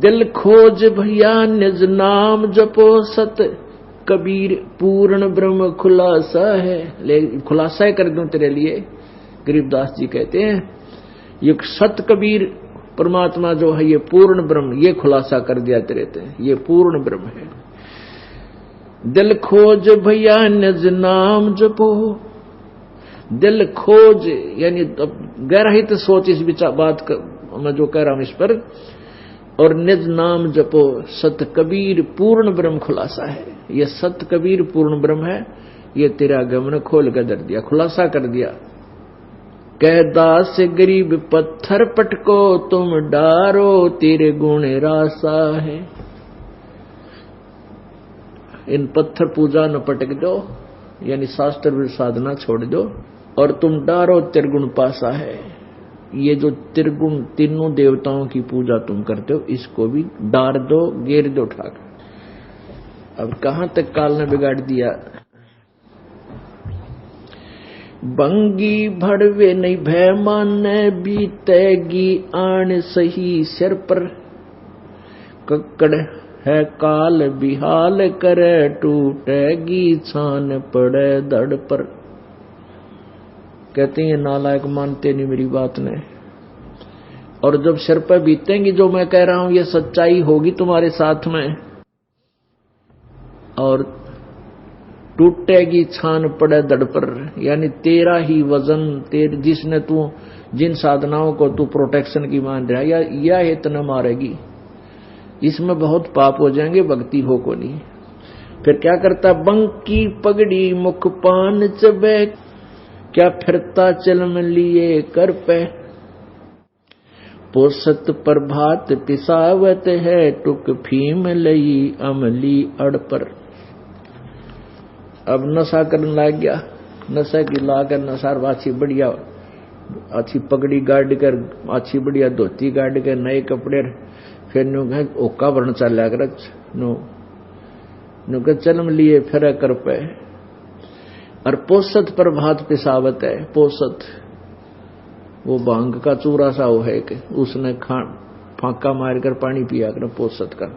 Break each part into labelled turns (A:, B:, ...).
A: दिल खोज भैया निज नाम जपो सत कबीर पूर्ण ब्रह्म खुलासा है। ले खुलासा कर दूं तेरे लिए, गरीबदास जी कहते हैं ये सत कबीर परमात्मा जो है ये पूर्ण ब्रह्म, ये खुलासा कर दिया तेरे ते, ये पूर्ण ब्रह्म है। दिल खोज भैया निज नाम जपो, दिल खोज यानी गहराई सोच इस बात मैं जो कह रहा हूं इस पर, और निज नाम जपो सत कबीर पूर्ण ब्रह्म खुलासा है। ये सत कबीर पूर्ण ब्रह्म है, ये तेरा गमन खोल कर दर दिया, खुलासा कर दिया। कह दास गरीब पत्थर पटको तुम डारो तेरे गुण रासा है। इन पत्थर पूजा न पटक दो, यानी शास्त्र साधना छोड़ दो, और तुम डारो त्रिगुण पासा है। ये जो त्रिगुण तीनों देवताओं की पूजा तुम करते हो इसको भी डार दो, गेर दो ठाकर। अब कहां तक काल ने बिगाड़ दिया। बंगी भड़वे नहीं भय माने बीतेगी आन सही सिर पर, कक्कड़ है काल बिहाल करे टूटेगी छान पड़े दड़ पर। कहते हैं नालायक मानते नहीं मेरी बात ने, और जब सिर पर बीतेंगी जो मैं कह रहा हूं ये सच्चाई होगी तुम्हारे साथ में, और टूटेगी छान पड़े दड़ पर, यानी तेरा ही वजन तेरे जिसने तू जिन साधनाओं को तू प्रोटेक्शन की मान रहा है या इतना मारेगी, इसमें बहुत पाप हो जाएंगे, भक्ति हो को नहीं। फिर क्या करता, बंकी पगड़ी मुख पान चबे क्या फिरता चलम लिए कर पे, पोसत प्रभात पिसावत है टुक फीम लई अमली अड़ पर। अब नशा करने लग गया, नशा की लाकर नशा अच्छी बढ़िया अच्छी पगड़ी गाड़ कर, अच्छी बढ़िया धोती गाड़ कर, नए कपड़े, फिर नु ओका भरण चल कर नु चलम लिए फिर कर पे। और पोसत प्रभात पिसावत है, पोसत वो भांग का चूरा सा वो है कि उसने फांका मारकर पानी पिया कर पोसत का,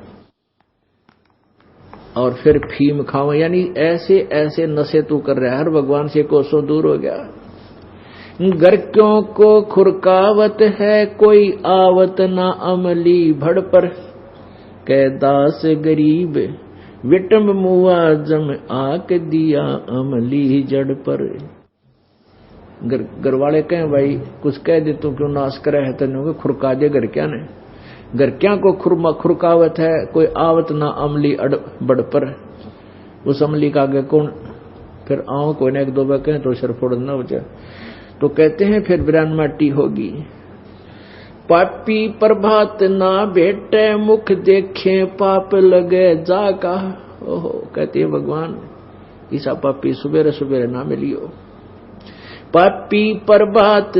A: और फिर फीम खाओ, यानी ऐसे ऐसे नशे तू कर रहा है, हर भगवान से कोसों दूर हो गया। गर्क्यों को खुरकावत है कोई आवत ना अमली भड़ पर, कह दास गरीब विटम मुआ जम आक दिया अमली जड़ पर। घर वाले कहें भाई कुछ कह दे तू क्यों नाश करे है, तेन खुरका दे घर क्या ने, घर क्या को खुरकावत है कोई आवत ना अमली बड़ पर। उस अमली का आगे कौन, फिर आओ कोई ने एक दो बार कहें तो सिर फोड़ ना हो जाए, तो कहते हैं फिर बिरान माटी होगी। पापी प्रभात ना भेटे मुख देखे पाप लगे जाका। ओहो, कहते हैं भगवान ईसा पापी सुबेरे सुबेरे ना मिलियो। पापी प्रभात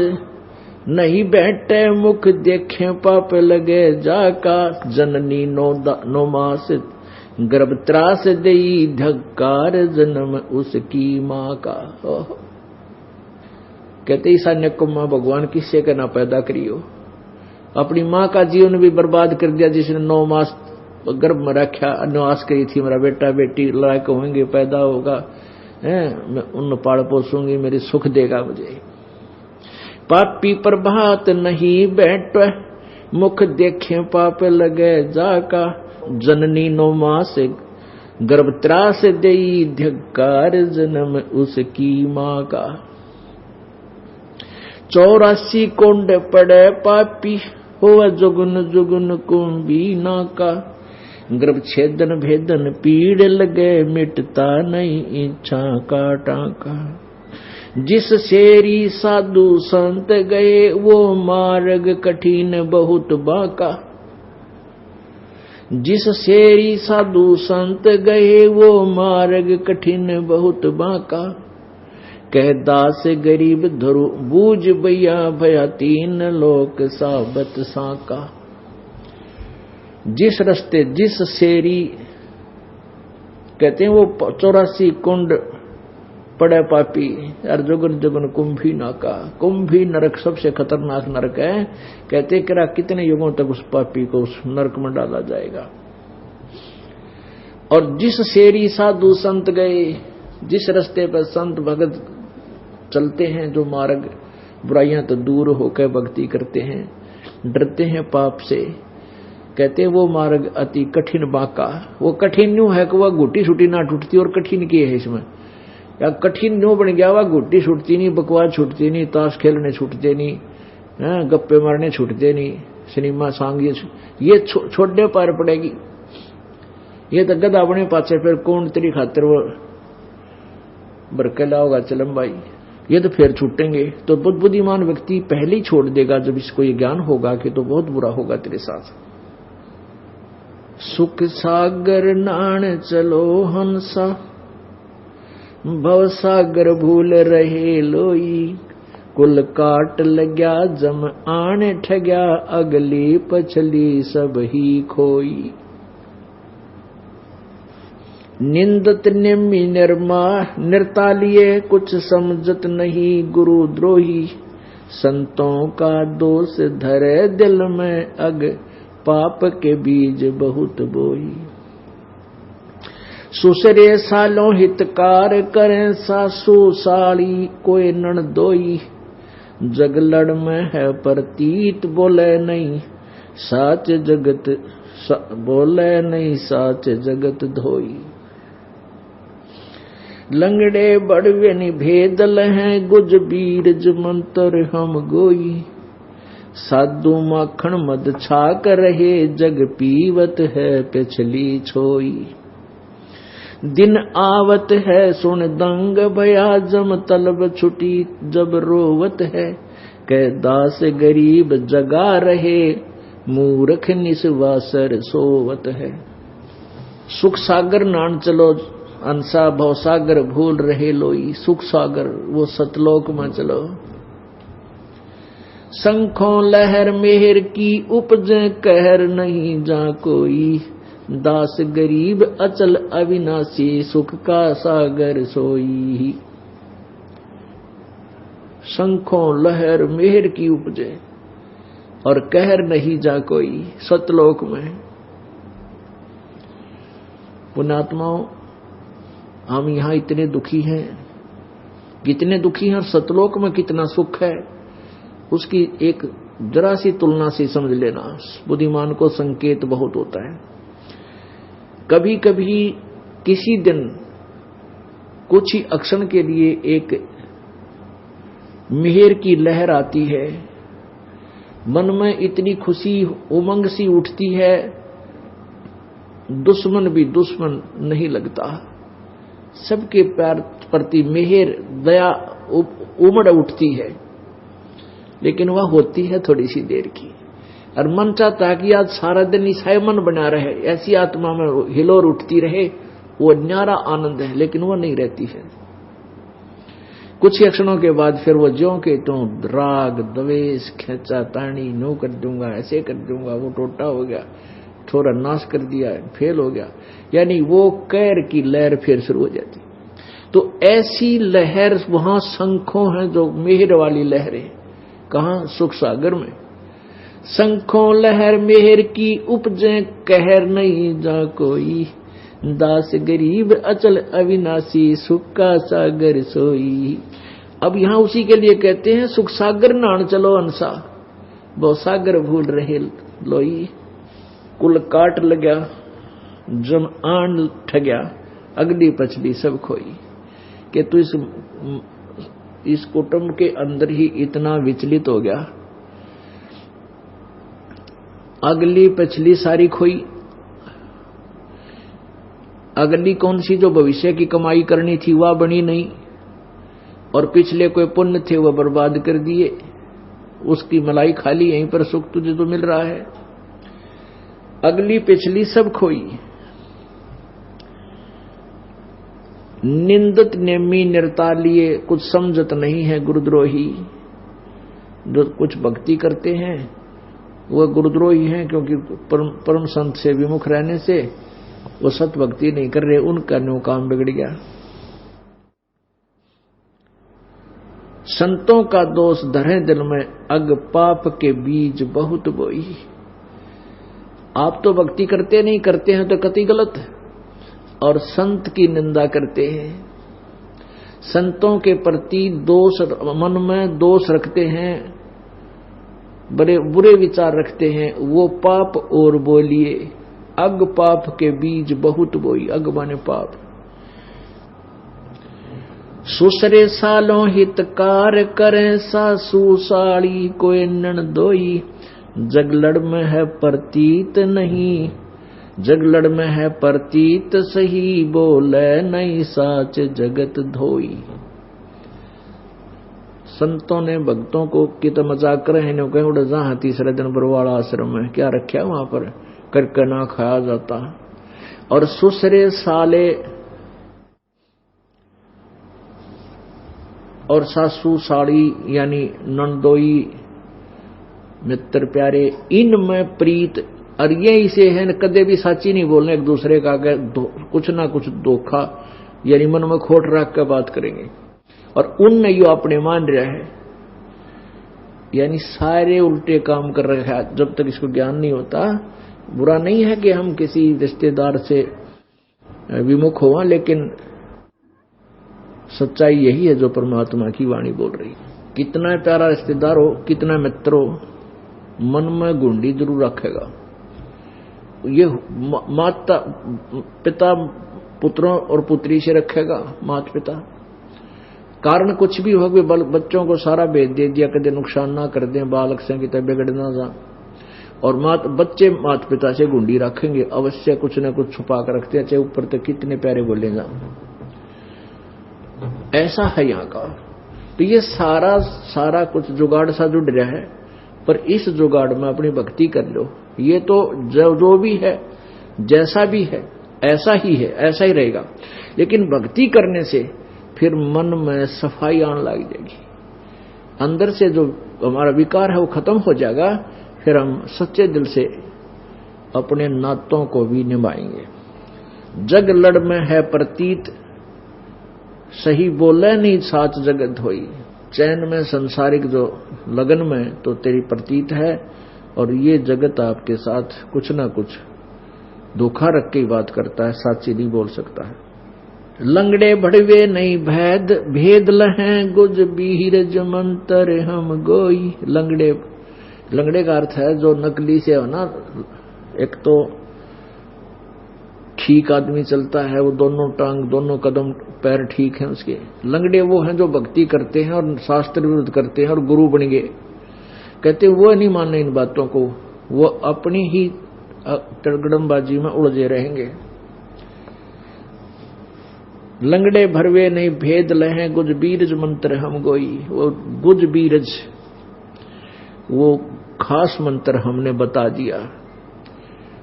A: नहीं बैठे मुख देखे पाप लगे जाका, जननी नो मास गर्भ त्रास देई धक्कार जन्म उसकी माँ का। ओहो, कहते ईसा ने को मां भगवान किससे का ना पैदा करियो, अपनी मां का जीवन भी बर्बाद कर दिया जिसने 9 मास गर्भ में रखा, अनुवास करी थी मेरा बेटा बेटी लायक होंगे पैदा होगा, मैं उन पाल पोसूंगी मेरी सुख देगा मुझे। पापी प्रभात नहीं बैठ मुख देखे पाप लगे जाका, जननी 9 मास गर्भ त्रास देई धिक्कार जन्म उसकी मां का। 84 कुंड पड़े पापी हो जुगन जुगन कुंभी का, गर्भ छेदन भेदन पीड़ लगे मिटता नहीं इच्छा का टाका। जिस शेरी साधु संत गए वो मार्ग कठिन बहुत बाका, जिस शेरी साधु संत गए वो मार्ग कठिन बहुत बाका। कह दास गरीब धरु बूझ भैया भया 3 लोक साबत साका। जिस रास्ते जिस शेरी कहते हैं वो 84 कुंड पड़े पापी यार जुगन जुगन कुंभी नाका। कुंभी नरक सबसे खतरनाक नरक है। कहते कि कितने युगों तक उस पापी को उस नरक में डाला जाएगा। और जिस शेरी साधु संत गए, जिस रास्ते पर संत भगत चलते हैं, जो मार्ग बुराइयां तो दूर होकर भक्ति करते हैं, डरते हैं पाप से, कहते हैं वो मार्ग अति कठिन बांका। वो कठिन यूं है कि वह घुटी छुटी ना टूटती, और कठिन की है इसमें, या कठिन यूं बन गया, वह घुटी छूटती नहीं, बकवास छूटती नहीं, ताश खेलने छूटते नहीं, गप्पे मारने छूटते नहीं, सिनेमा सांग ये छोड़ने पार पड़ेगी। ये तो गधा अपने पाचे फिर कौन तेरी खातिर वो बरकला होगा चलम भाई, ये तो फिर छूटेंगे। तो बुद्धिमान व्यक्ति पहले ही छोड़ देगा जब इसको ये ज्ञान होगा कि तो बहुत बुरा होगा तेरे साथ। सुख सागर नाण चलो हंसा, भव सागर भूल रहे लोई, कुल काट लग्या जम आने ठग्या, अगली पछली सब ही खोई। निंदत निम्मी निर्मा निर्तालिए, कुछ समझत नहीं गुरु द्रोही, संतों का दोष धरे दिल में, अग पाप के बीज बहुत बोई। सुसरे सालों हितकार करें, सासू साड़ी कोई नणदोई, जगलड़ में है प्रतीत बोले नहीं, साच जगत बोले नहीं, साच जगत धोई। लंगड़े बड़वे निभेदल हैं, गुज बीरज मंत्र हम गोई, साधु माखन मद छाक रहे, जग पीवत है पिछली छोई। दिन आवत है सुन दंग भया, जम तलब छुटी जब रोवत है, कै दास गरीब जगा रहे, मूर्ख निस्वासर सोवत है। सुख सागर नान चलो अंसा, भव सागर भूल रहे लोई। सुख सागर वो सतलोक में चलो। शंखों लहर मेहर की उपजे, कहर नहीं जा कोई, दास गरीब अचल अविनाशी, सुख का सागर सोई। शंखों लहर मेहर की उपजे और कहर नहीं जा कोई, सतलोक में। पुण्यात्माओं, हम यहां इतने दुखी हैं, कितने दुखी हैं, और सतलोक में कितना सुख है, उसकी एक जरा सी तुलना से समझ लेना। बुद्धिमान को संकेत बहुत होता है। कभी कभी किसी दिन कुछ ही अक्षण के लिए एक मिहिर की लहर आती है, मन में इतनी खुशी उमंग सी उठती है, दुश्मन भी दुश्मन नहीं लगता। सबके प्यार प्रति मेहर दया उमड़ उठती है, लेकिन वह होती है थोड़ी सी देर की। और मन चाहता है कि आज सारा दिन ईसाई मन बना रहे, ऐसी आत्मा में हिलोर उठती रहे, वो न्यारा आनंद है, लेकिन वो नहीं रहती है। कुछ ही क्षणों के बाद फिर वो ज्यों के तो राग द्वेष खेचा तानी, नो कर दूंगा, ऐसे कर दूंगा, वो टोटा हो गया, थोड़ा नाश कर दिया, फेल हो गया, यानी वो कैर की लहर फिर शुरू हो जाती। तो ऐसी लहर वहां शंखों हैं, जो मेहर वाली लहरें। कहां? सुख सागर में। शंखों लहर मेहर की उपजे, कहर नहीं जा कोई, दास गरीब अचल अविनाशी, सुख का सागर सोई। अब यहां उसी के लिए कहते हैं, सुख सागर नान चलो अंसा, वो सागर भूल रहे लोई, कुल काट लग्या जम आन ठग्या, अगली पछली सब खोई। कि तू इस कुटुंब के अंदर ही इतना विचलित हो गया, अगली पछली सारी खोई। अगली कौन सी? जो भविष्य की कमाई करनी थी वह बनी नहीं, और पिछले कोई पुण्य थे वह बर्बाद कर दिए। उसकी मलाई खाली, यहीं पर सुख तुझे तो मिल रहा है। अगली पिछली सब खोई। निंदत नेमी निर्तालिए, कुछ समझत नहीं है गुरुद्रोही। जो कुछ भक्ति करते हैं वह गुरुद्रोही हैं, क्योंकि परम संत से विमुख रहने से वो सत भक्ति नहीं कर रहे, उनका न्यू काम बिगड़ गया। संतों का दोष धरे दिल में, अग पाप के बीज बहुत बोई। आप तो भक्ति करते नहीं, करते हैं तो कति गलत है, और संत की निंदा करते हैं, संतों के प्रति दोष, मन में दोष रखते हैं, बड़े बुरे विचार रखते हैं, वो पाप और बोलिए। अग पाप के बीज बहुत बोई, अग माने पाप। सुसरे सालों हितकार करें, सासू साड़ी कोई ननदोई। जगलड़ में है प्रतीत नहीं, जगलड़ में है प्रतीत सही, बोले नहीं साच जगत धोई। संतों ने भक्तों को कित मजाक कर रहे हैं, कहीं उड़ जा तीसरे दिन बरवाड़ा आश्रम में क्या रखा वहां पर, करके ना खाया जाता। और सुसरे साले और सासू साड़ी यानी नंदोई मित्र प्यारे, इनमें प्रीत, और ये इसे है कदे भी साची नहीं बोलने एक दूसरे का, कुछ ना कुछ धोखा यानी मन में खोट रख कर बात करेंगे। और उनने यो अपने मान रहा है, यानी सारे उल्टे काम कर रहे हैं जब तक इसको ज्ञान नहीं होता। बुरा नहीं है कि हम किसी रिश्तेदार से विमुख हुआ, लेकिन सच्चाई यही है जो परमात्मा की वाणी बोल रही। कितना प्यारा रिश्तेदार हो, कितना मित्र हो, मन में गुंडी जरूर रखेगा। ये माता पिता पुत्रों और पुत्री से रखेगा, माता पिता, कारण कुछ भी हो, बच्चों को सारा भेज दे दिया, कदे नुकसान ना कर दें, बालक से की बिगड़ ना जा। और बच्चे माता पिता से गुंडी रखेंगे, अवश्य कुछ न कुछ छुपा कर रखते हैं, चाहे ऊपर तक कितने प्यारे बोलेगा। ऐसा है यहाँ का। तो ये सारा कुछ जुगाड़ सा जुड़ रहा है, पर इस जुगाड़ में अपनी भक्ति कर लो। ये तो जो भी है, जैसा भी है, ऐसा ही है, ऐसा ही रहेगा। लेकिन भक्ति करने से फिर मन में सफाई आने लग जाएगी, अंदर से जो हमारा विकार है वो खत्म हो जाएगा। फिर हम सच्चे दिल से अपने नातों को भी निभाएंगे। जग लड़ में है प्रतीत सही, बोले नहीं साच जगत होई। चैन में संसारिक जो लगन में तो तेरी प्रतीत है, और ये जगत आपके साथ कुछ ना कुछ धोखा रख के बात करता है, साची नहीं बोल सकता है। लंगड़े भड़वे नहीं भेद, भेद लहें गुज बीरज मंतर हम गोई। लंगड़े का अर्थ है जो नकली से हो ना, एक तो ठीक आदमी चलता है, वो दोनों टांग दोनों कदम पैर ठीक हैं उसके। लंगड़े वो हैं जो भक्ति करते हैं और शास्त्र विरुद्ध करते हैं और गुरु बन गए, कहते वो नहीं मानने इन बातों को, वो अपनी ही तड़गड़मबाजी में उलझे रहेंगे। लंगड़े भरवे नहीं भेद लहें गुज बीरज मंत्र हम गोई। वो गुज बीरज वो खास मंत्र हमने बता दिया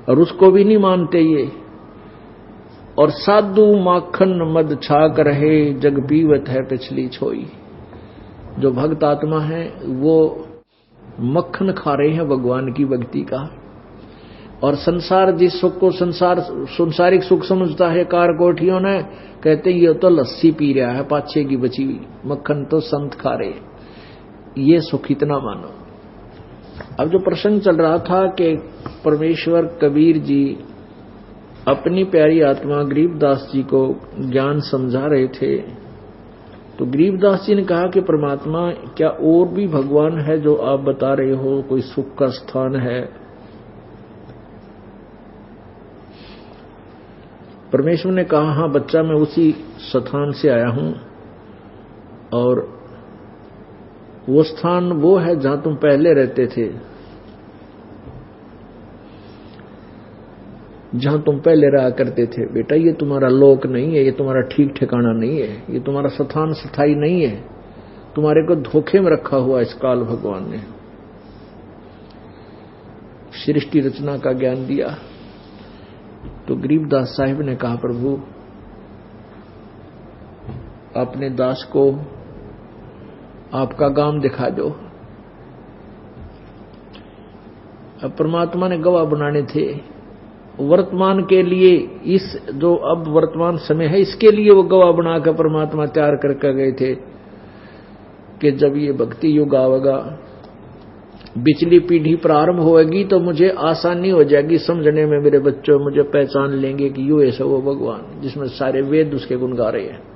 A: और उसको भी नहीं मानते ये। और साधु माखन मद छाक रहे, जग पीवत है पिछली छोई। जो भक्त आत्मा है वो मक्खन खा रहे हैं भगवान की भक्ति का। और संसार जिस सुख को संसारिक सुख समझता है कार कोठियों ने, कहते हैं ये तो लस्सी पी रहा है पाछे की बची हुई, मक्खन तो संत खा रहे, ये सुख इतना मानो। अब जो प्रसंग चल रहा था कि परमेश्वर कबीर जी अपनी प्यारी आत्मा गरीबदास जी को ज्ञान समझा रहे थे, तो गरीबदास जी ने कहा कि परमात्मा क्या और भी भगवान है जो आप बता रहे हो, कोई सुख का स्थान है? परमेश्वर ने कहा हाँ बच्चा, मैं उसी स्थान से आया हूं और वो स्थान वो है जहां तुम पहले रहते थे, जहां तुम पहले रहा करते थे। बेटा ये तुम्हारा लोक नहीं है, ये तुम्हारा ठीक ठिकाना नहीं है, ये तुम्हारा स्थान स्थायी नहीं है, तुम्हारे को धोखे में रखा हुआ इस काल भगवान ने। सृष्टि रचना का ज्ञान दिया। तो गरीबदास साहिब ने कहा प्रभु अपने दास को आपका गांव दिखा दो। अब परमात्मा ने गवाह बनाने थे वर्तमान के लिए, इस जो अब वर्तमान समय है इसके लिए वो गवाह बनाकर परमात्मा तैयार करके गए थे कि जब ये भक्ति युग आवेगा, पिछली पीढ़ी प्रारंभ होगी, तो मुझे आसानी हो जाएगी समझने में, मेरे बच्चों मुझे पहचान लेंगे कि यू ऐसा वो भगवान जिसमें सारे वेद उसके गुण गा रहे हैं।